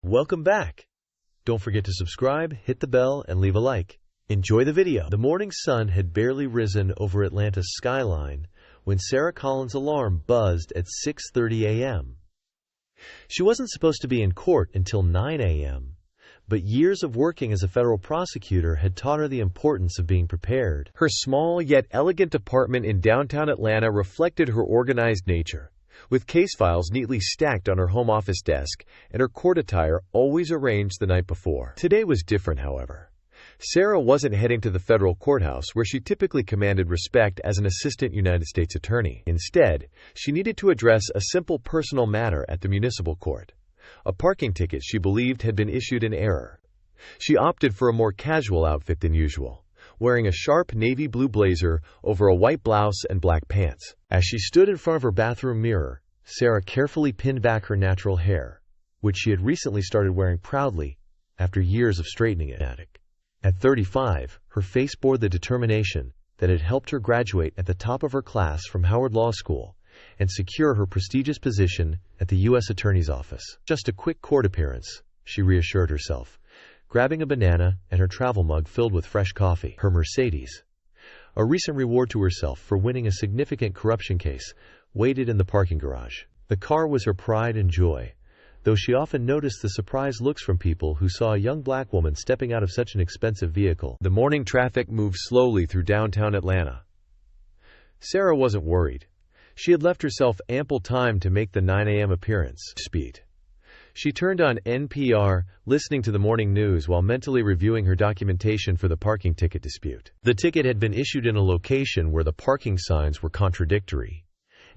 Welcome back. Don't forget to subscribe, hit the bell, and leave a like. Enjoy the video. The morning sun had barely risen over Atlanta's skyline when Sarah Collins' alarm buzzed at 6:30 a.m. She wasn't supposed to be in court until 9 a.m., but years of working as a federal prosecutor had taught her the importance of being prepared. Her small yet elegant apartment in downtown Atlanta reflected her organized nature, with case files neatly stacked on her home office desk and her court attire always arranged the night before. Today was different, however. Sarah wasn't heading to the federal courthouse where she typically commanded respect as an assistant United States attorney. Instead, she needed to address a simple personal matter at the municipal court. A parking ticket she believed had been issued in error. She opted for a more casual outfit than usual, wearing a sharp navy blue blazer over a white blouse and black pants. As she stood in front of her bathroom mirror, Sarah carefully pinned back her natural hair, which she had recently started wearing proudly after years of straightening it. At 35, her face bore the determination that had helped her graduate at the top of her class from Howard Law School and secure her prestigious position at the U.S. Attorney's Office. Just a quick court appearance, she reassured herself, grabbing a banana and her travel mug filled with fresh coffee. Her Mercedes, a recent reward to herself for winning a significant corruption case, waited in the parking garage. The car was her pride and joy, though she often noticed the surprised looks from people who saw a young black woman stepping out of such an expensive vehicle. The morning traffic moved slowly through downtown Atlanta. Sarah wasn't worried. She had left herself ample time to make the 9 a.m. appearance. She turned on NPR, listening to the morning news while mentally reviewing her documentation for the parking ticket dispute. The ticket had been issued in a location where the parking signs were contradictory,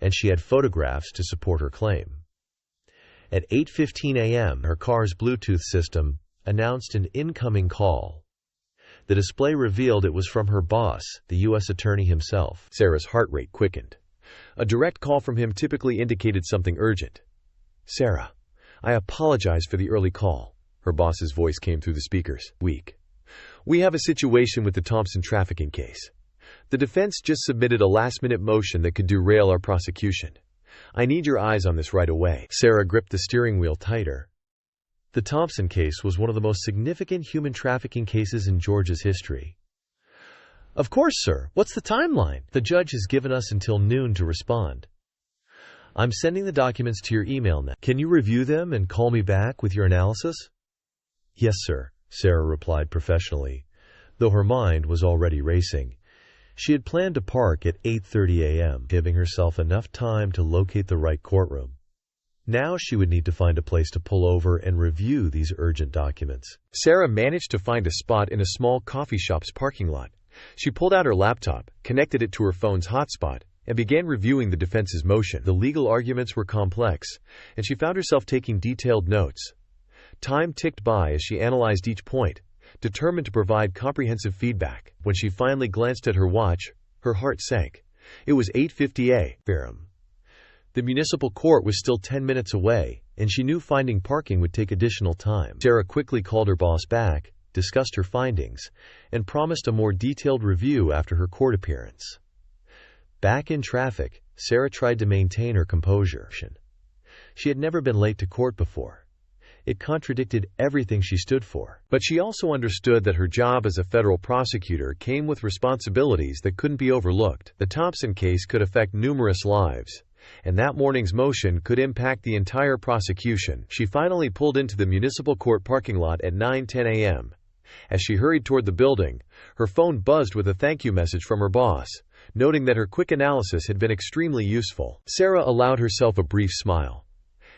and she had photographs to support her claim. At 8:15 a.m., her car's Bluetooth system announced an incoming call. The display revealed it was from her boss, the U.S. Attorney himself. Sarah's heart rate quickened. A direct call from him typically indicated something urgent. "Sarah, I apologize for the early call," her boss's voice came through the speakers. "We have a situation with the Thompson trafficking case. The defense just submitted a last-minute motion that could derail our prosecution. I need your eyes on this right away." Sarah gripped the steering wheel tighter. The Thompson case was one of the most significant human trafficking cases in Georgia's history. "Of course, sir. What's the timeline?" "The judge has given us until noon to respond. I'm sending the documents to your email now. Can you review them and call me back with your analysis?" "Yes, sir," Sarah replied professionally, though her mind was already racing. She had planned to park at 8:30 a.m., giving herself enough time to locate the right courtroom. Now she would need to find a place to pull over and review these urgent documents. Sarah managed to find a spot in a small coffee shop's parking lot. She pulled out her laptop, connected it to her phone's hotspot, and began reviewing the defense's motion. The legal arguments were complex, and she found herself taking detailed notes. Time ticked by as she analyzed each point, determined to provide comprehensive feedback. When she finally glanced at her watch, her heart sank. It was 8:50 a.m. The municipal court was still 10 minutes away, and she knew finding parking would take additional time. Sarah quickly called her boss back, discussed her findings, and promised a more detailed review after her court appearance. Back in traffic, Sarah tried to maintain her composure. She had never been late to court before. It contradicted everything she stood for. But she also understood that her job as a federal prosecutor came with responsibilities that couldn't be overlooked. The Thompson case could affect numerous lives, and that morning's motion could impact the entire prosecution. She finally pulled into the municipal court parking lot at 9:10 a.m. As she hurried toward the building, her phone buzzed with a thank you message from her boss, noting that her quick analysis had been extremely useful. Sarah allowed herself a brief smile.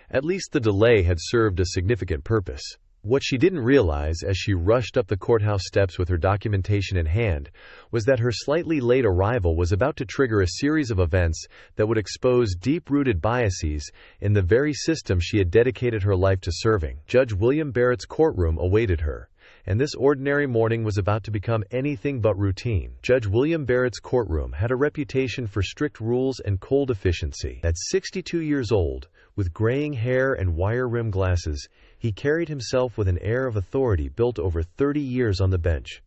At least the delay had served a significant purpose. What she didn't realize as she rushed up the courthouse steps with her documentation in hand was that her slightly late arrival was about to trigger a series of events that would expose deep-rooted biases in the very system she had dedicated her life to serving. Judge William Barrett's courtroom awaited her, and this ordinary morning was about to become anything but routine. Judge William Barrett's courtroom had a reputation for strict rules and cold efficiency. At 62 years old, with graying hair and wire-rimmed glasses, he carried himself with an air of authority built over 30 years on the bench.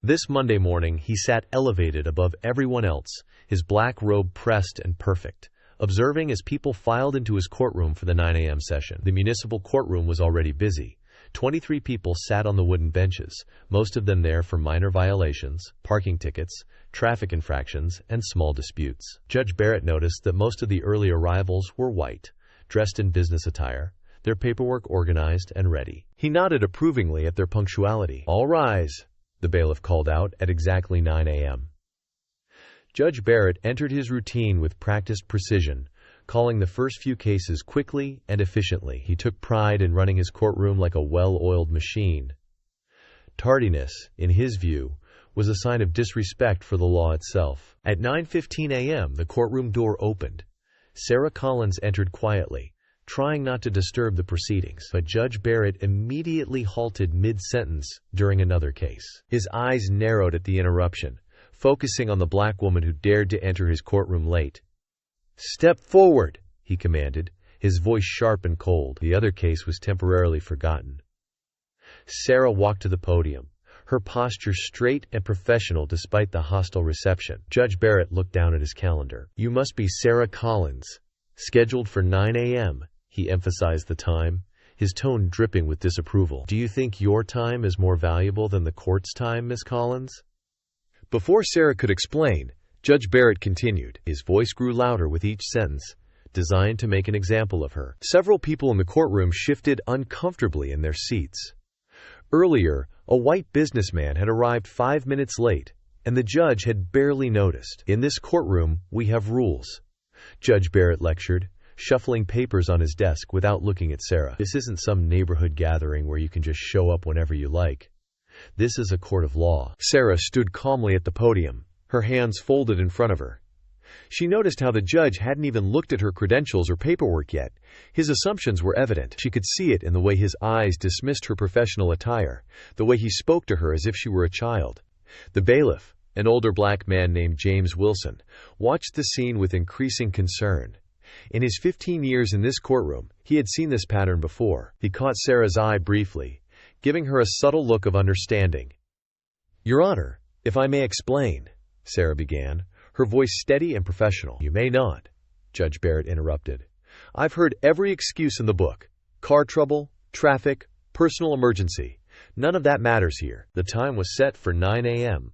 This Monday morning, he sat elevated above everyone else, his black robe pressed and perfect, observing as people filed into his courtroom for the 9 a.m. session. The municipal courtroom was already busy. 23 people sat on the wooden benches, most of them there for minor violations, parking tickets, traffic infractions, and small disputes. Judge Barrett noticed that most of the early arrivals were white, dressed in business attire, their paperwork organized and ready. He nodded approvingly at their punctuality. "All rise," the bailiff called out at exactly 9 a.m. Judge Barrett entered his routine with practiced precision, calling the first few cases quickly and efficiently. He took pride in running his courtroom like a well-oiled machine. Tardiness, in his view, was a sign of disrespect for the law itself. At 9:15 a.m., the courtroom door opened. Sarah Collins entered quietly, trying not to disturb the proceedings, but Judge Barrett immediately halted mid-sentence during another case. His eyes narrowed at the interruption, focusing on the black woman who dared to enter his courtroom late. "Step forward," he commanded, his voice sharp and cold. The other case was temporarily forgotten. Sarah walked to the podium, her posture straight and professional despite the hostile reception. Judge Barrett looked down at his calendar. "You must be Sarah Collins, scheduled for 9 a.m., he emphasized the time, his tone dripping with disapproval. "Do you think your time is more valuable than the court's time, Miss Collins?" Before Sarah could explain, Judge Barrett continued. His voice grew louder with each sentence, designed to make an example of her. Several people in the courtroom shifted uncomfortably in their seats. Earlier, a white businessman had arrived 5 minutes late, and the judge had barely noticed. "In this courtroom, we have rules," Judge Barrett lectured, shuffling papers on his desk without looking at Sarah. "This isn't some neighborhood gathering where you can just show up whenever you like. This is a court of law." Sarah stood calmly at the podium, her hands folded in front of her. She noticed how the judge hadn't even looked at her credentials or paperwork yet. His assumptions were evident. She could see it in the way his eyes dismissed her professional attire, the way he spoke to her as if she were a child. The bailiff, an older black man named James Wilson, watched the scene with increasing concern. In his 15 years in this courtroom, he had seen this pattern before. He caught Sarah's eye briefly, giving her a subtle look of understanding. "Your Honor, if I may explain," Sarah began, her voice steady and professional. "You may not," Judge Barrett interrupted. "I've heard every excuse in the book. Car trouble, traffic, personal emergency. None of that matters here. The time was set for 9 a.m.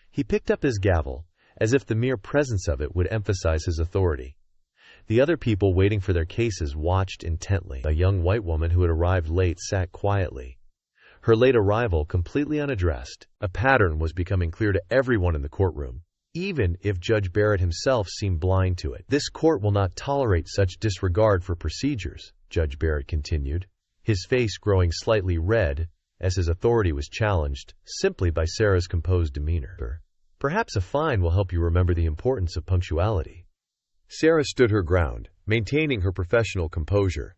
He picked up his gavel, as if the mere presence of it would emphasize his authority. The other people waiting for their cases watched intently. A young white woman who had arrived late sat quietly, her late arrival completely unaddressed. A pattern was becoming clear to everyone in the courtroom, even if Judge Barrett himself seemed blind to it. "This court will not tolerate such disregard for procedures," Judge Barrett continued, his face growing slightly red as his authority was challenged simply by Sarah's composed demeanor. "Perhaps a fine will help you remember the importance of punctuality." Sarah stood her ground, maintaining her professional composure.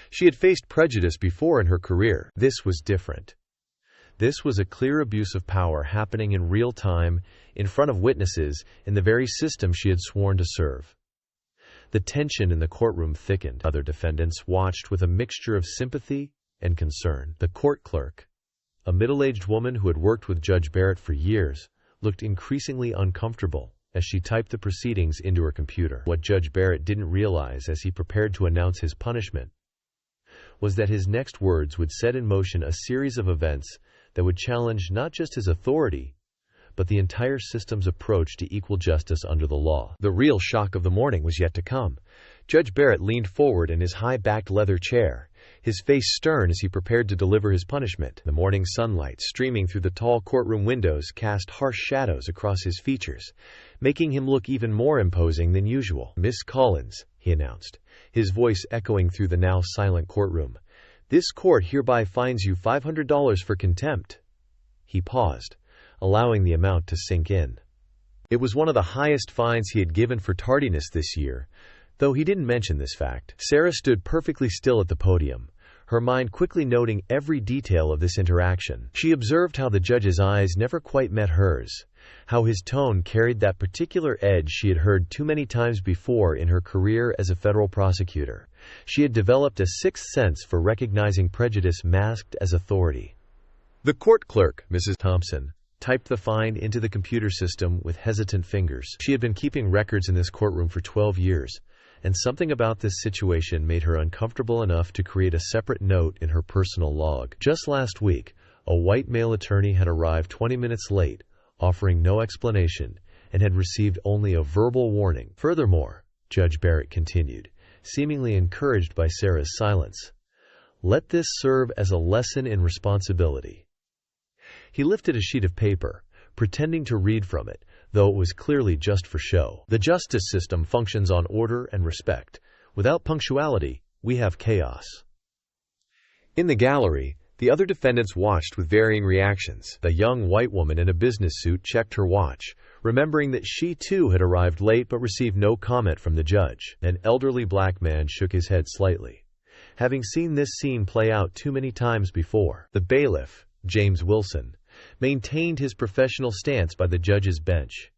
She had faced prejudice before in her career. This was different. This was a clear abuse of power happening in real time, in front of witnesses, in the very system she had sworn to serve. The tension in the courtroom thickened. Other defendants watched with a mixture of sympathy and concern. The court clerk, a middle-aged woman who had worked with Judge Barrett for years, looked increasingly uncomfortable as she typed the proceedings into her computer. What Judge Barrett didn't realize as he prepared to announce his punishment was that his next words would set in motion a series of events that would challenge not just his authority, but the entire system's approach to equal justice under the law. The real shock of the morning was yet to come. Judge Barrett leaned forward in his high-backed leather chair, his face stern as he prepared to deliver his punishment. The morning sunlight streaming through the tall courtroom windows cast harsh shadows across his features, making him look even more imposing than usual. "Miss Collins," he announced, his voice echoing through the now silent courtroom, "this court hereby fines you $500 for contempt." He paused, allowing the amount to sink in. It was one of the highest fines he had given for tardiness this year, though he didn't mention this fact. Sarah stood perfectly still at the podium, her mind quickly noting every detail of this interaction. She observed how the judge's eyes never quite met hers, how his tone carried that particular edge she had heard too many times before in her career as a federal prosecutor. She had developed a sixth sense for recognizing prejudice masked as authority. "The court clerk, Mrs. Thompson," typed the fine into the computer system with hesitant fingers. She had been keeping records in this courtroom for 12 years, and something about this situation made her uncomfortable enough to create a separate note in her personal log. Just last week, a white male attorney had arrived 20 minutes late, offering no explanation, and had received only a verbal warning. Furthermore, Judge Barrett continued, seemingly encouraged by Sarah's silence, let this serve as a lesson in responsibility. He lifted a sheet of paper, pretending to read from it, though it was clearly just for show. The justice system functions on order and respect. Without punctuality, we have chaos. In the gallery, the other defendants watched with varying reactions. The young white woman in a business suit checked her watch, remembering that she too had arrived late but received no comment from the judge. An elderly black man shook his head slightly, having seen this scene play out too many times before. The bailiff, James Wilson, maintained his professional stance by the judge's bench,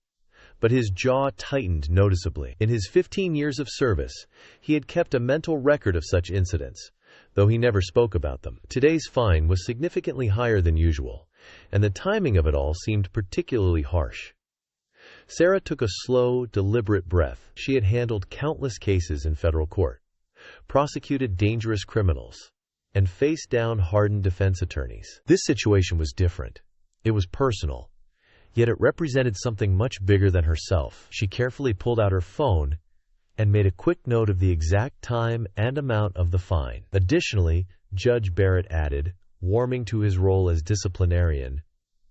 but his jaw tightened noticeably. In his 15 years of service, he had kept a mental record of such incidents, though he never spoke about them. Today's fine was significantly higher than usual, and the timing of it all seemed particularly harsh. Sarah took a slow, deliberate breath. She had handled countless cases in federal court, prosecuted dangerous criminals, and faced down hardened defense attorneys. This situation was different. It was personal, yet it represented something much bigger than herself. She carefully pulled out her phone and made a quick note of the exact time and amount of the fine. Additionally, Judge Barrett added, warming to his role as disciplinarian,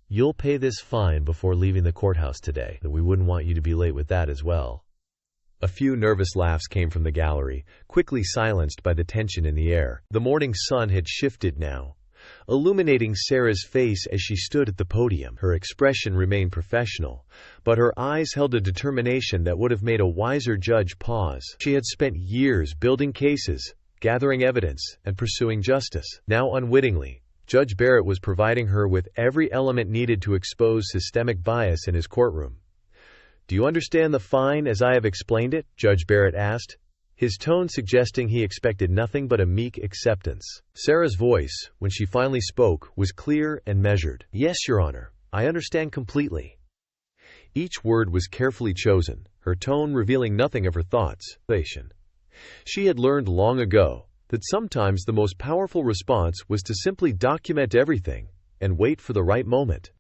"You'll pay this fine before leaving the courthouse today. We wouldn't want you to be late with that as well." A few nervous laughs came from the gallery, quickly silenced by the tension in the air. The morning sun had shifted now, illuminating Sarah's face as she stood at the podium. Her expression remained professional, but her eyes held a determination that would have made a wiser judge pause. She had spent years building cases, gathering evidence, and pursuing justice. Now, unwittingly, Judge Barrett was providing her with every element needed to expose systemic bias in his courtroom. "Do you understand the fine as I have explained it?" Judge Barrett asked, his tone suggesting he expected nothing but a meek acceptance. Sarah's voice, when she finally spoke, was clear and measured. "Yes, Your Honor, I understand completely." Each word was carefully chosen, her tone revealing nothing of her thoughts. She had learned long ago that sometimes the most powerful response was to simply document everything and wait for the right moment.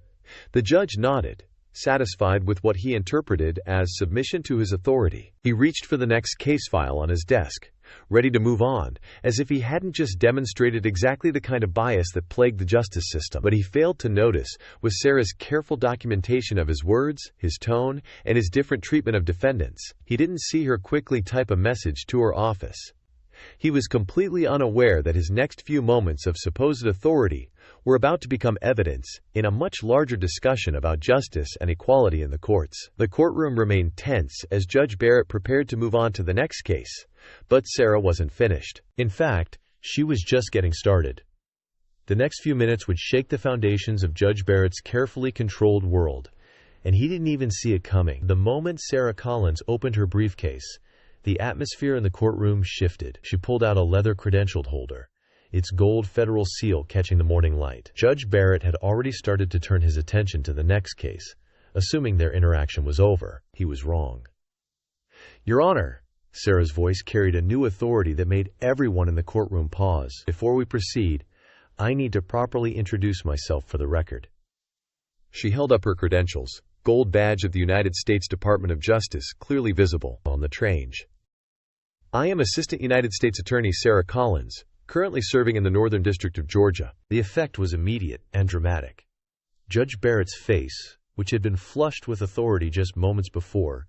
The judge nodded, satisfied with what he interpreted as submission to his authority. He reached for the next case file on his desk, ready to move on, as if he hadn't just demonstrated exactly the kind of bias that plagued the justice system. But he failed to notice was Sarah's careful documentation of his words, his tone, and his different treatment of defendants. He didn't see her quickly type a message to her office. He was completely unaware that his next few moments of supposed authority were about to become evidence in a much larger discussion about justice and equality in the courts. The courtroom remained tense as Judge Barrett prepared to move on to the next case, but Sarah wasn't finished. In fact, she was just getting started. The next few minutes would shake the foundations of Judge Barrett's carefully controlled world, and he didn't even see it coming. The moment Sarah Collins opened her briefcase, the atmosphere in the courtroom shifted. She pulled out a leather credentialed holder, its gold federal seal catching the morning light. Judge Barrett had already started to turn his attention to the next case, assuming their interaction was over. He was wrong. "Your Honor," Sarah's voice carried a new authority that made everyone in the courtroom pause. "Before we proceed, I need to properly introduce myself for the record." She held up her credentials, gold badge of the United States Department of Justice clearly visible on the trainge. "I am Assistant United States Attorney Sarah Collins, currently serving in the Northern District of Georgia." The effect was immediate and dramatic. Judge Barrett's face, which had been flushed with authority just moments before,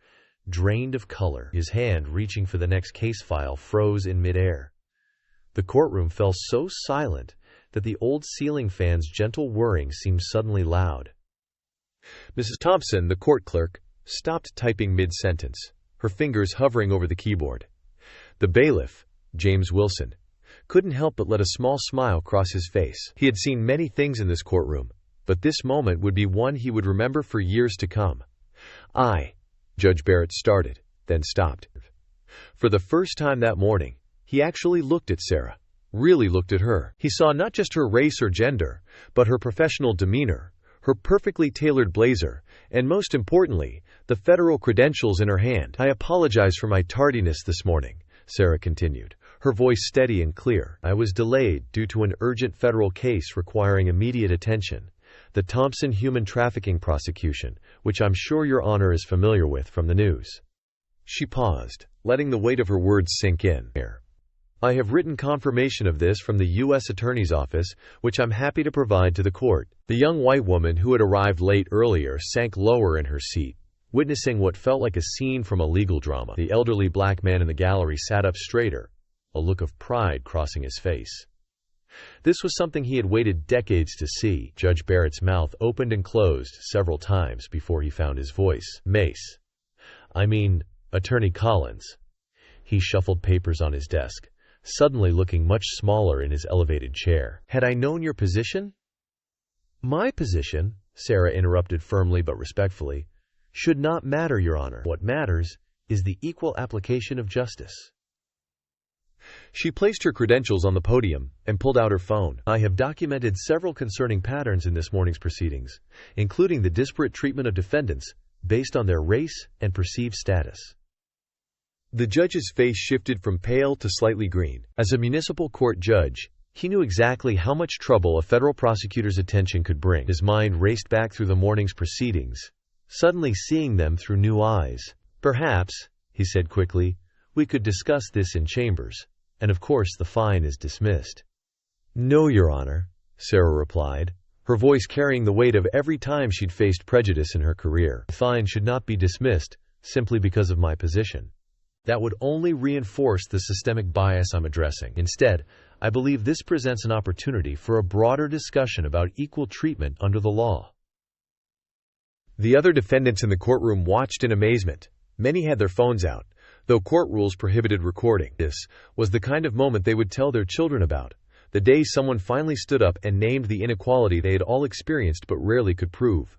drained of color. His hand reaching for the next case file froze in midair. The courtroom fell so silent that the old ceiling fan's gentle whirring seemed suddenly loud. Mrs. Thompson, the court clerk, stopped typing mid-sentence, her fingers hovering over the keyboard. The bailiff, James Wilson, couldn't help but let a small smile cross his face. He had seen many things in this courtroom, but this moment would be one he would remember for years to come. Judge Barrett started, then stopped. For the first time that morning, he actually looked at Sarah, really looked at her. He saw not just her race or gender, but her professional demeanor, her perfectly tailored blazer, and most importantly, the federal credentials in her hand. "I apologize for my tardiness this morning," Sarah continued, her voice steady and clear. "I was delayed due to an urgent federal case requiring immediate attention, the Thompson human trafficking prosecution, which I'm sure Your Honor is familiar with from the news." She paused, letting the weight of her words sink in. "I have written confirmation of this from the U.S. Attorney's Office, which I'm happy to provide to the court." The young white woman who had arrived late earlier sank lower in her seat, witnessing what felt like a scene from a legal drama. The elderly black man in the gallery sat up straighter, a look of pride crossing his face. This was something he had waited decades to see. Judge Barrett's mouth opened and closed several times before he found his voice. Attorney Collins." He shuffled papers on his desk, suddenly looking much smaller in his elevated chair. "Had I known your position?" "My position," Sarah interrupted firmly but respectfully, "should not matter, Your Honor. What matters is the equal application of justice." She placed her credentials on the podium and pulled out her phone. "I have documented several concerning patterns in this morning's proceedings, including the disparate treatment of defendants based on their race and perceived status." The judge's face shifted from pale to slightly green. As a municipal court judge, he knew exactly how much trouble a federal prosecutor's attention could bring. His mind raced back through the morning's proceedings, suddenly seeing them through new eyes. "Perhaps," he said quickly, "we could discuss this in chambers, and of course the fine is dismissed." "No, Your Honor," Sarah replied, her voice carrying the weight of every time she'd faced prejudice in her career. "The fine should not be dismissed simply because of my position. That would only reinforce the systemic bias I'm addressing. Instead, I believe this presents an opportunity for a broader discussion about equal treatment under the law." The other defendants in the courtroom watched in amazement. Many had their phones out, though court rules prohibited recording. This was the kind of moment they would tell their children about, the day someone finally stood up and named the inequality they had all experienced but rarely could prove.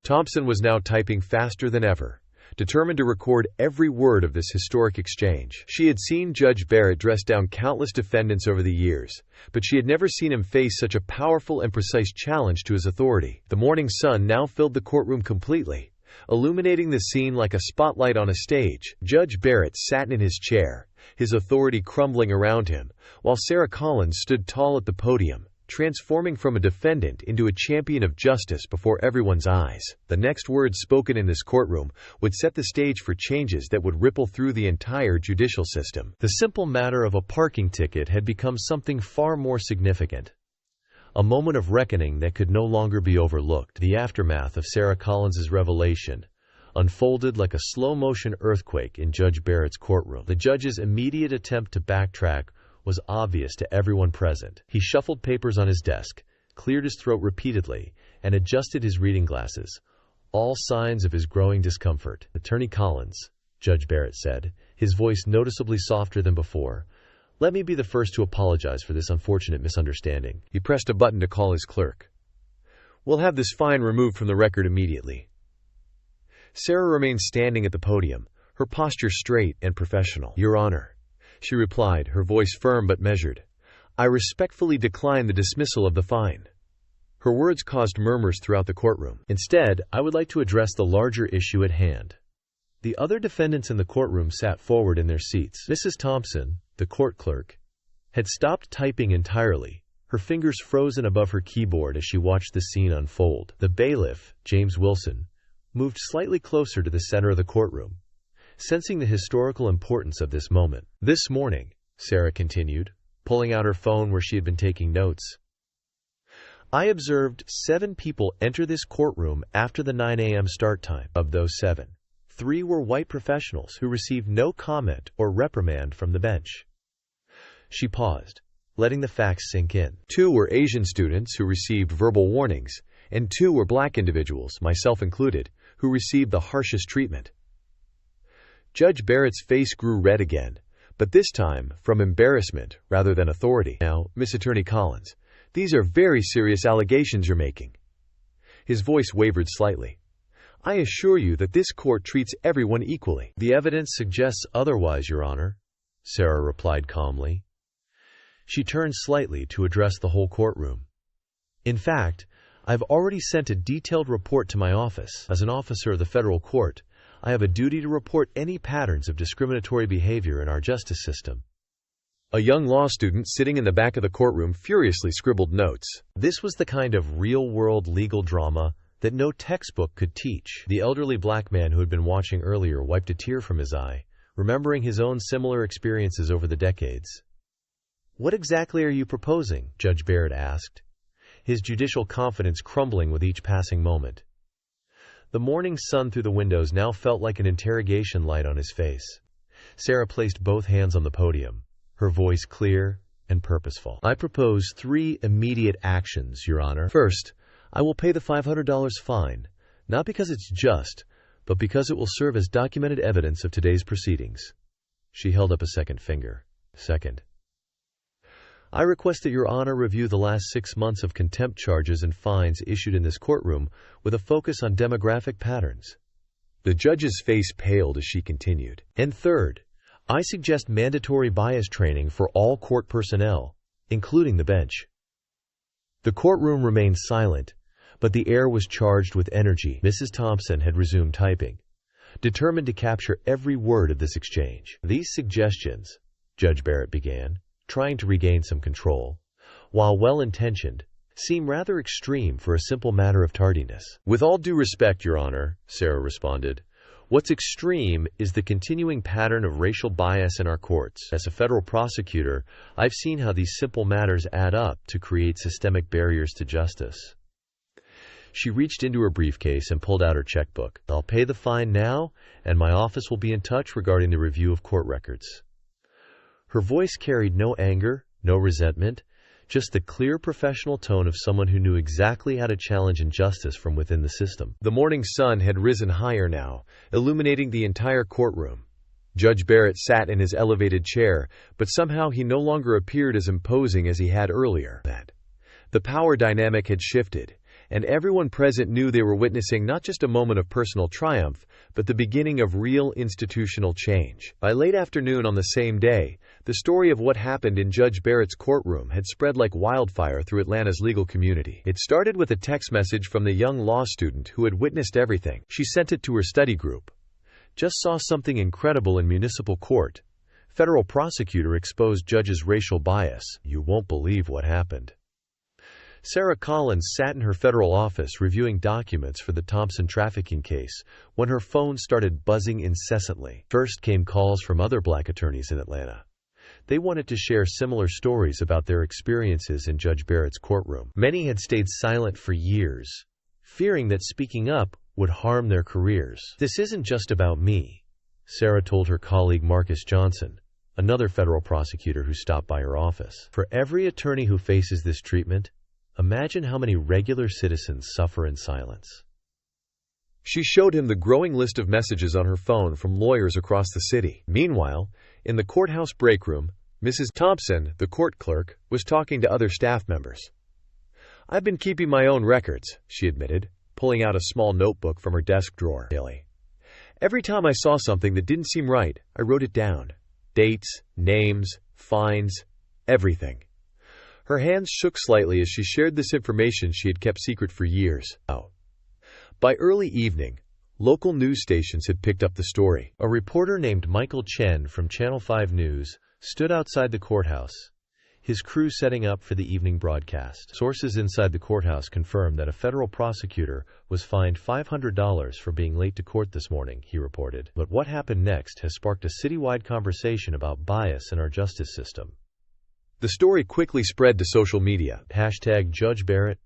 Thompson was now typing faster than ever, determined to record every word of this historic exchange. She had seen Judge Barrett dress down countless defendants over the years, but she had never seen him face such a powerful and precise challenge to his authority. The morning sun now filled the courtroom completely, illuminating the scene like a spotlight on a stage. Judge Barrett sat in his chair, his authority crumbling around him, while Sarah Collins stood tall at the podium, transforming from a defendant into a champion of justice before everyone's eyes. The next words spoken in this courtroom would set the stage for changes that would ripple through the entire judicial system. The simple matter of a parking ticket had become something far more significant, a moment of reckoning that could no longer be overlooked. The aftermath of Sarah Collins's revelation unfolded like a slow-motion earthquake in Judge Barrett's courtroom. The judge's immediate attempt to backtrack was obvious to everyone present. He shuffled papers on his desk, cleared his throat repeatedly, and adjusted his reading glasses, all signs of his growing discomfort. "Attorney Collins," Judge Barrett said, his voice noticeably softer than before, "let me be the first to apologize for this unfortunate misunderstanding." He pressed a button to call his clerk. "We'll have this fine removed from the record immediately." Sarah remained standing at the podium, her posture straight and professional. "Your Honor," she replied, her voice firm but measured, "I respectfully decline the dismissal of the fine." Her words caused murmurs throughout the courtroom. "Instead, I would like to address the larger issue at hand." The other defendants in the courtroom sat forward in their seats. Mrs. Thompson, the court clerk, had stopped typing entirely, her fingers frozen above her keyboard as she watched the scene unfold. The bailiff, James Wilson, moved slightly closer to the center of the courtroom, sensing the historical importance of this moment. "This morning," Sarah continued, pulling out her phone where she had been taking notes, "I observed 7 people enter this courtroom after the 9 a.m. start time. Of those 7, 3 were white professionals who received no comment or reprimand from the bench." She paused, letting the facts sink in. 2 were Asian students who received verbal warnings, and 2 were black individuals, myself included, who received the harshest treatment. Judge Barrett's face grew red again, but this time from embarrassment rather than authority. "Now, Miss Attorney Collins, these are very serious allegations you're making." His voice wavered slightly. "I assure you that this court treats everyone equally." "The evidence suggests otherwise, Your Honor," Sarah replied calmly. She turned slightly to address the whole courtroom. "In fact, I've already sent a detailed report to my office. As an officer of the federal court, I have a duty to report any patterns of discriminatory behavior in our justice system." A young law student sitting in the back of the courtroom furiously scribbled notes. This was the kind of real-world legal drama that no textbook could teach. The elderly black man who had been watching earlier wiped a tear from his eye, remembering his own similar experiences over the decades. "What exactly are you proposing?" Judge Barrett asked, his judicial confidence crumbling with each passing moment. The morning sun through the windows now felt like an interrogation light on his face. Sarah placed both hands on the podium, her voice clear and purposeful. "I propose 3 immediate actions, Your Honor. First, I will pay the $500 fine, not because it's just, but because it will serve as documented evidence of today's proceedings." She held up a second finger. "Second, I request that Your Honor review the last 6 months of contempt charges and fines issued in this courtroom with a focus on demographic patterns." The judge's face paled as she continued. "And third, I suggest mandatory bias training for all court personnel, including the bench." The courtroom remained silent, but the air was charged with energy. Mrs. Thompson had resumed typing, determined to capture every word of this exchange. "These suggestions," Judge Barrett began, trying to regain some control, "while well-intentioned, seem rather extreme for a simple matter of tardiness." "With all due respect, Your Honor," Sarah responded, "what's extreme is the continuing pattern of racial bias in our courts. As a federal prosecutor, I've seen how these simple matters add up to create systemic barriers to justice." She reached into her briefcase and pulled out her checkbook. "I'll pay the fine now, and my office will be in touch regarding the review of court records." Her voice carried no anger, no resentment, just the clear professional tone of someone who knew exactly how to challenge injustice from within the system. The morning sun had risen higher now, illuminating the entire courtroom. Judge Barrett sat in his elevated chair, but somehow he no longer appeared as imposing as he had earlier. The power dynamic had shifted, and everyone present knew they were witnessing not just a moment of personal triumph, but the beginning of real institutional change. By late afternoon on the same day, the story of what happened in Judge Barrett's courtroom had spread like wildfire through Atlanta's legal community. It started with a text message from the young law student who had witnessed everything. She sent it to her study group. "Just saw something incredible in municipal court. Federal prosecutor exposed judge's racial bias. You won't believe what happened." Sarah Collins sat in her federal office reviewing documents for the Thompson trafficking case when her phone started buzzing incessantly. First came calls from other black attorneys in Atlanta. They wanted to share similar stories about their experiences in Judge Barrett's courtroom. Many had stayed silent for years, fearing that speaking up would harm their careers. "This isn't just about me," Sarah told her colleague Marcus Johnson, another federal prosecutor who stopped by her office. "For every attorney who faces this treatment, imagine how many regular citizens suffer in silence." She showed him the growing list of messages on her phone from lawyers across the city. Meanwhile, in the courthouse break room, Mrs. Thompson, the court clerk, was talking to other staff members. "I've been keeping my own records," she admitted, pulling out a small notebook from her desk drawer. "Every time I saw something that didn't seem right, I wrote it down. Dates, names, fines, everything." Her hands shook slightly as she shared this information she had kept secret for years. By early evening, local news stations had picked up the story. A reporter named Michael Chen from Channel 5 News stood outside the courthouse, his crew setting up for the evening broadcast. Sources inside the courthouse confirmed that a federal prosecutor was fined $500 for being late to court this morning, he reported. But what happened next has sparked a citywide conversation about bias in our justice system. The story quickly spread to social media. #JudgeBarrett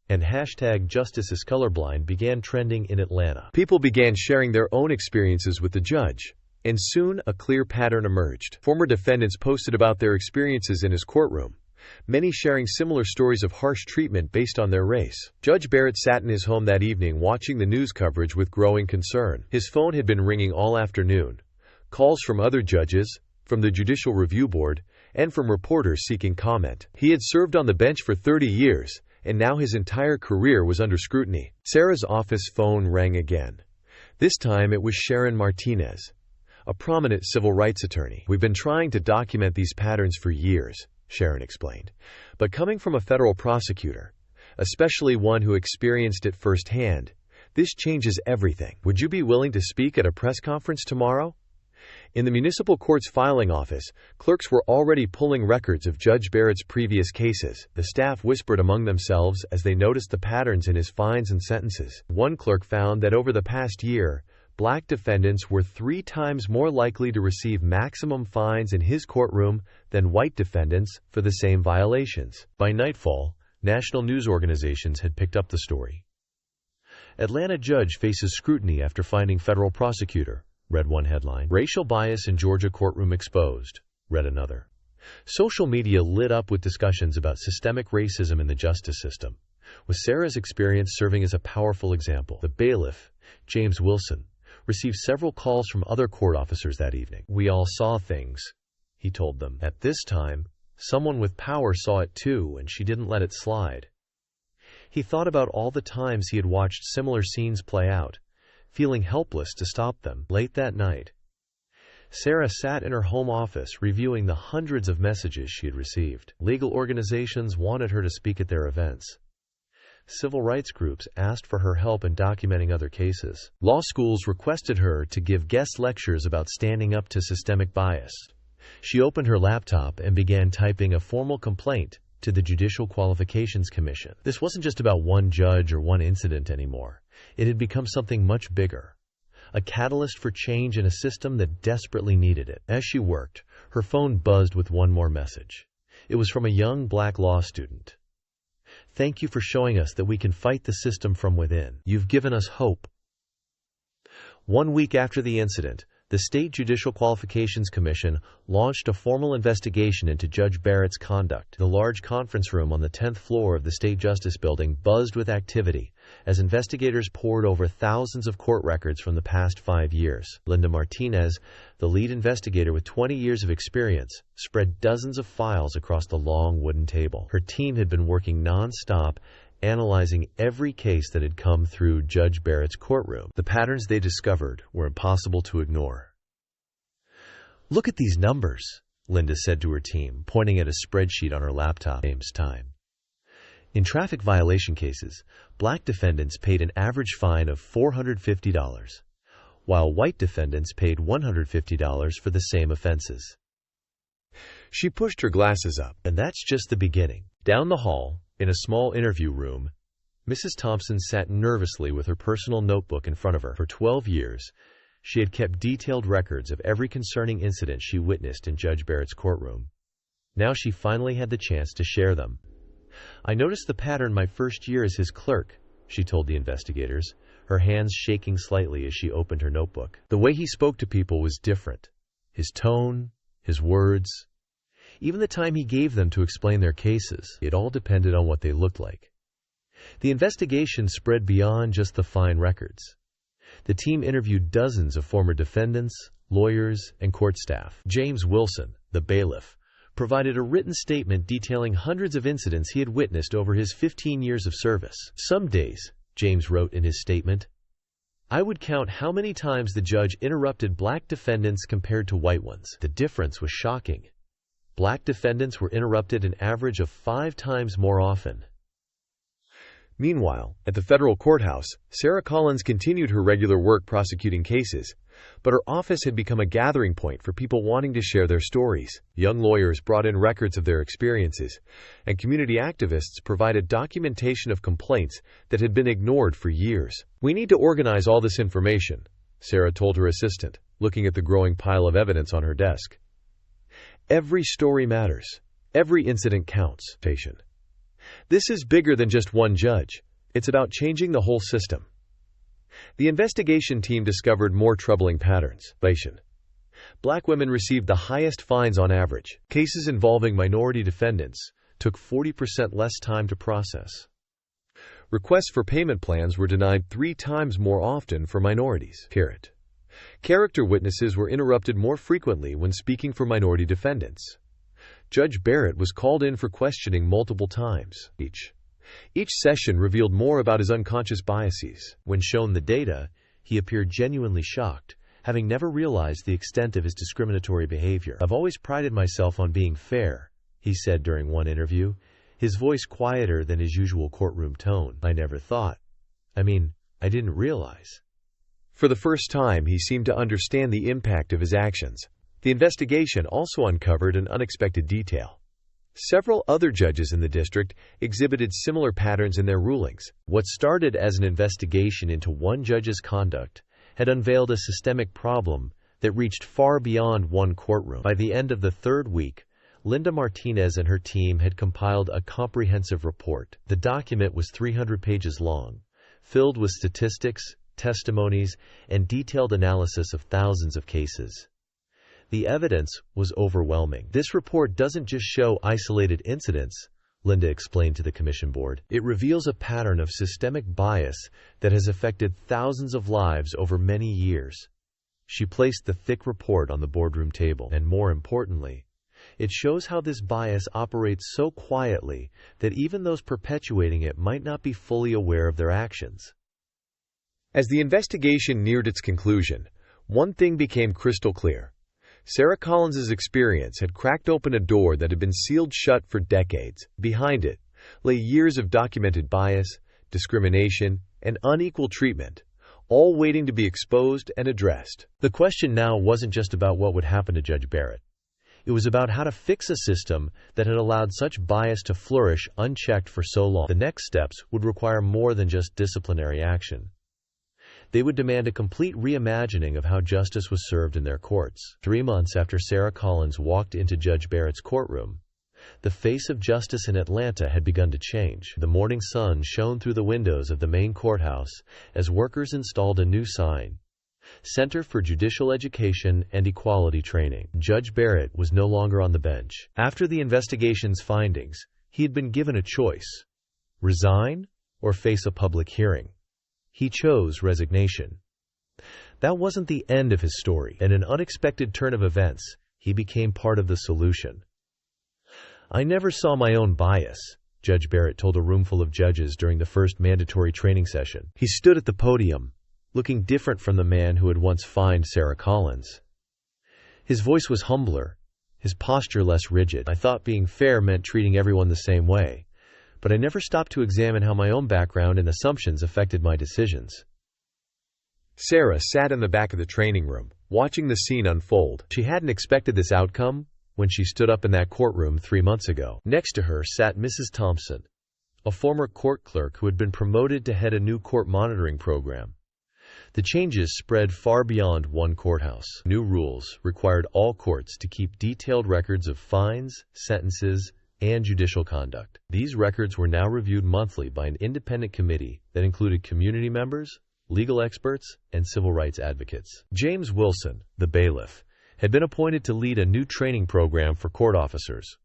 and #JusticeIsColorblind began trending in Atlanta. People began sharing their own experiences with the judge, and soon a clear pattern emerged. Former defendants posted about their experiences in his courtroom, many sharing similar stories of harsh treatment based on their race. Judge Barrett sat in his home that evening watching the news coverage with growing concern. His phone had been ringing all afternoon. Calls from other judges, from the Judicial Review Board, and from reporters seeking comment. He had served on the bench for 30 years, and now his entire career was under scrutiny. Sarah's office phone rang again. This time it was Sharon Martinez, a prominent civil rights attorney. "We've been trying to document these patterns for years," Sharon explained. "But coming from a federal prosecutor, especially one who experienced it firsthand. This changes everything. Would you be willing to speak at a press conference tomorrow? In the municipal court's filing office, clerks were already pulling records of Judge Barrett's previous cases. The staff whispered among themselves as they noticed the patterns in his fines and sentences. One clerk found that over the past year, black defendants were 3 times more likely to receive maximum fines in his courtroom than white defendants for the same violations. By nightfall, national news organizations had picked up the story. Atlanta judge faces scrutiny after finding federal prosecutor, read one headline. Racial bias in Georgia courtroom exposed, read another. Social media lit up with discussions about systemic racism in the justice system, with Sarah's experience serving as a powerful example. The bailiff, James Wilson, received several calls from other court officers that evening. "We all saw things," he told them. "At this time, someone with power saw it too, and she didn't let it slide." He thought about all the times he had watched similar scenes play out, feeling helpless to stop them. Late that night, Sarah sat in her home office reviewing the hundreds of messages she had received. Legal organizations wanted her to speak at their events. Civil rights groups asked for her help in documenting other cases. Law schools requested her to give guest lectures about standing up to systemic bias. She opened her laptop and began typing a formal complaint to the Judicial Qualifications Commission. This wasn't just about one judge or one incident anymore. It had become something much bigger, a catalyst for change in a system that desperately needed it. As she worked, her phone buzzed with one more message. It was from a young black law student. "Thank you for showing us that we can fight the system from within. You've given us hope." 1 week after the incident, the State Judicial Qualifications Commission launched a formal investigation into Judge Barrett's conduct. The large conference room on the 10th floor of the State Justice Building buzzed with activity as investigators pored over thousands of court records from the past 5 years. Linda Martinez, the lead investigator with 20 years of experience, spread dozens of files across the long wooden table. Her team had been working non-stop, analyzing every case that had come through Judge Barrett's courtroom. The patterns they discovered were impossible to ignore. "Look at these numbers," Linda said to her team, pointing at a spreadsheet on her laptop. James time. In traffic violation cases, black defendants paid an average fine of $450, while white defendants paid $150 for the same offenses. She pushed her glasses up, and that's just the beginning. Down the hall, in a small interview room, Mrs. Thompson sat nervously with her personal notebook in front of her. For 12 years, she had kept detailed records of every concerning incident she witnessed in Judge Barrett's courtroom. Now she finally had the chance to share them. "I noticed the pattern my first year as his clerk," she told the investigators, her hands shaking slightly as she opened her notebook. "The way he spoke to people was different. His tone, his words, even the time he gave them to explain their cases, it all depended on what they looked like." The investigation spread beyond just the fine records. The team interviewed dozens of former defendants, lawyers, and court staff. James Wilson, the bailiff, provided a written statement detailing hundreds of incidents he had witnessed over his 15 years of service. "Some days," James wrote in his statement, "I would count how many times the judge interrupted black defendants compared to white ones. The difference was shocking. Black defendants were interrupted an average of 5 times more often." Meanwhile, at the federal courthouse, Sarah Collins continued her regular work prosecuting cases, but her office had become a gathering point for people wanting to share their stories. Young lawyers brought in records of their experiences, and community activists provided documentation of complaints that had been ignored for years. "We need to organize all this information," Sarah told her assistant, looking at the growing pile of evidence on her desk. "Every story matters. Every incident counts." This is bigger than just one judge. It's about changing the whole system. The investigation team discovered more troubling patterns. Black women received the highest fines on average. Cases involving minority defendants took 40% less time to process. Requests for payment plans were denied 3 times more often for minorities. Character witnesses were interrupted more frequently when speaking for minority defendants. Judge Barrett was called in for questioning multiple times. Each session revealed more about his unconscious biases. When shown the data, he appeared genuinely shocked, having never realized the extent of his discriminatory behavior. "I've always prided myself on being fair," he said during one interview, his voice quieter than his usual courtroom tone. "I never thought. I didn't realize." For the first time, he seemed to understand the impact of his actions. The investigation also uncovered an unexpected detail. Several other judges in the district exhibited similar patterns in their rulings. What started as an investigation into one judge's conduct had unveiled a systemic problem that reached far beyond one courtroom. By the end of the third week, Linda Martinez and her team had compiled a comprehensive report. The document was 300 pages long, filled with statistics, testimonies, and detailed analysis of thousands of cases. The evidence was overwhelming. "This report doesn't just show isolated incidents," Linda explained to the commission board. "It reveals a pattern of systemic bias that has affected thousands of lives over many years." She placed the thick report on the boardroom table, and more importantly, it shows how this bias operates so quietly that even those perpetuating it might not be fully aware of their actions. As the investigation neared its conclusion, one thing became crystal clear. Sarah Collins's experience had cracked open a door that had been sealed shut for decades. Behind it lay years of documented bias, discrimination, and unequal treatment, all waiting to be exposed and addressed. The question now wasn't just about what would happen to Judge Barrett. It was about how to fix a system that had allowed such bias to flourish unchecked for so long. The next steps would require more than just disciplinary action. They would demand a complete reimagining of how justice was served in their courts. 3 months after Sarah Collins walked into Judge Barrett's courtroom, the face of justice in Atlanta had begun to change. The morning sun shone through the windows of the main courthouse as workers installed a new sign: Center for Judicial Education and Equality Training. Judge Barrett was no longer on the bench. After the investigation's findings, he had been given a choice: resign or face a public hearing. He chose resignation. That wasn't the end of his story. In an unexpected turn of events, he became part of the solution. "I never saw my own bias," Judge Barrett told a roomful of judges during the first mandatory training session. He stood at the podium, looking different from the man who had once fined Sarah Collins. His voice was humbler, his posture less rigid. "I thought being fair meant treating everyone the same way, but I never stopped to examine how my own background and assumptions affected my decisions." Sarah sat in the back of the training room, watching the scene unfold. She hadn't expected this outcome when she stood up in that courtroom 3 months ago. Next to her sat Mrs. Thompson, a former court clerk who had been promoted to head a new court monitoring program. The changes spread far beyond one courthouse. New rules required all courts to keep detailed records of fines, sentences, and judicial conduct. These records were now reviewed monthly by an independent committee that included community members, legal experts, and civil rights advocates. James Wilson, the bailiff, had been appointed to lead a new training program for court officers.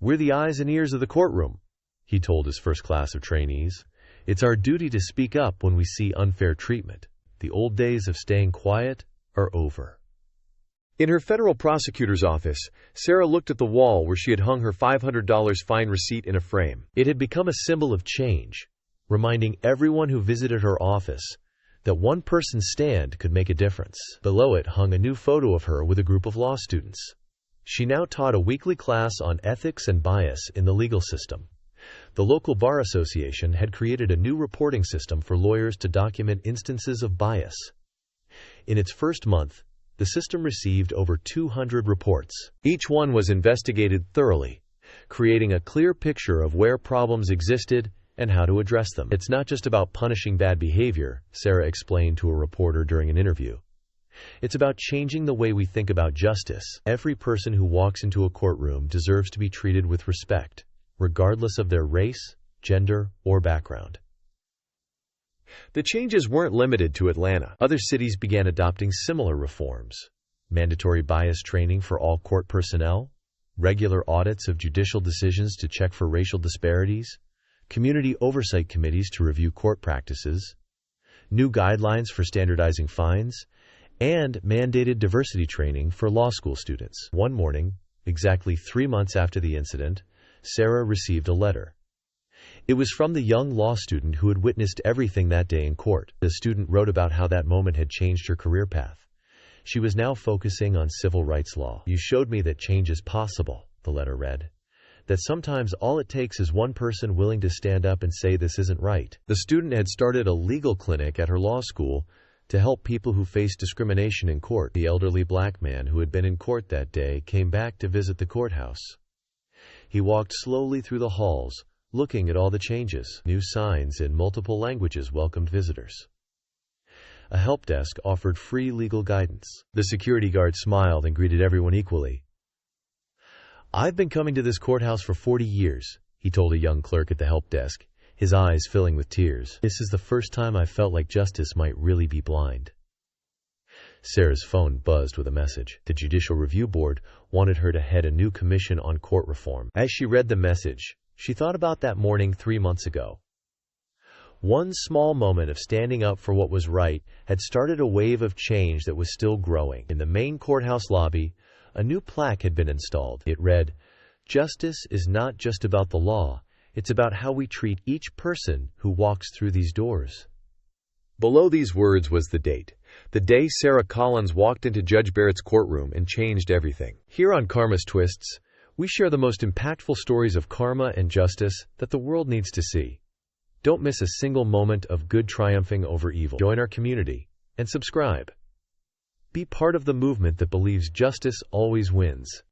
"We're the eyes and ears of the courtroom," he told his first class of trainees. "It's our duty to speak up when we see unfair treatment. The old days of staying quiet are over." In her federal prosecutor's office, Sarah looked at the wall where she had hung her $500 fine receipt in a frame. It had become a symbol of change, reminding everyone who visited her office that one person's stand could make a difference. Below it hung a new photo of her with a group of law students. She now taught a weekly class on ethics and bias in the legal system. The local bar association had created a new reporting system for lawyers to document instances of bias. In its first month, the system received over 200 reports. Each one was investigated thoroughly, creating a clear picture of where problems existed and how to address them. "It's not just about punishing bad behavior," Sarah explained to a reporter during an interview. "It's about changing the way we think about justice. Every person who walks into a courtroom deserves to be treated with respect, regardless of their race, gender, or background." The changes weren't limited to Atlanta. Other cities began adopting similar reforms: mandatory bias training for all court personnel, regular audits of judicial decisions to check for racial disparities, community oversight committees to review court practices, new guidelines for standardizing fines, and mandated diversity training for law school students. One morning, exactly 3 months after the incident, Sarah received a letter. It was from the young law student who had witnessed everything that day in court. The student wrote about how that moment had changed her career path. She was now focusing on civil rights law. "You showed me that change is possible," the letter read. that sometimes all it takes is one person willing to stand up and say this isn't right. The student had started a legal clinic at her law school to help people who face discrimination in court. The elderly black man who had been in court that day came back to visit the courthouse. He walked slowly through the halls, looking at all the changes. New signs in multiple languages welcomed visitors. A help desk offered free legal guidance. The security guard smiled and greeted everyone equally. "I've been coming to this courthouse for 40 years, he told a young clerk at the help desk, his eyes filling with tears. "This is the first time I felt like justice might really be blind." Sarah's phone buzzed with a message. The Judicial Review Board wanted her to head a new commission on court reform. As she read the message, she thought about that morning 3 months ago. One small moment of standing up for what was right had started a wave of change that was still growing. In the main courthouse lobby, a new plaque had been installed. It read, "Justice is not just about the law, it's about how we treat each person who walks through these doors." Below these words was the date. The day Sarah Collins walked into Judge Barrett's courtroom and changed everything. Here on Karma's Twists, we share the most impactful stories of karma and justice that the world needs to see. Don't miss a single moment of good triumphing over evil. Join our community and subscribe. Be part of the movement that believes justice always wins.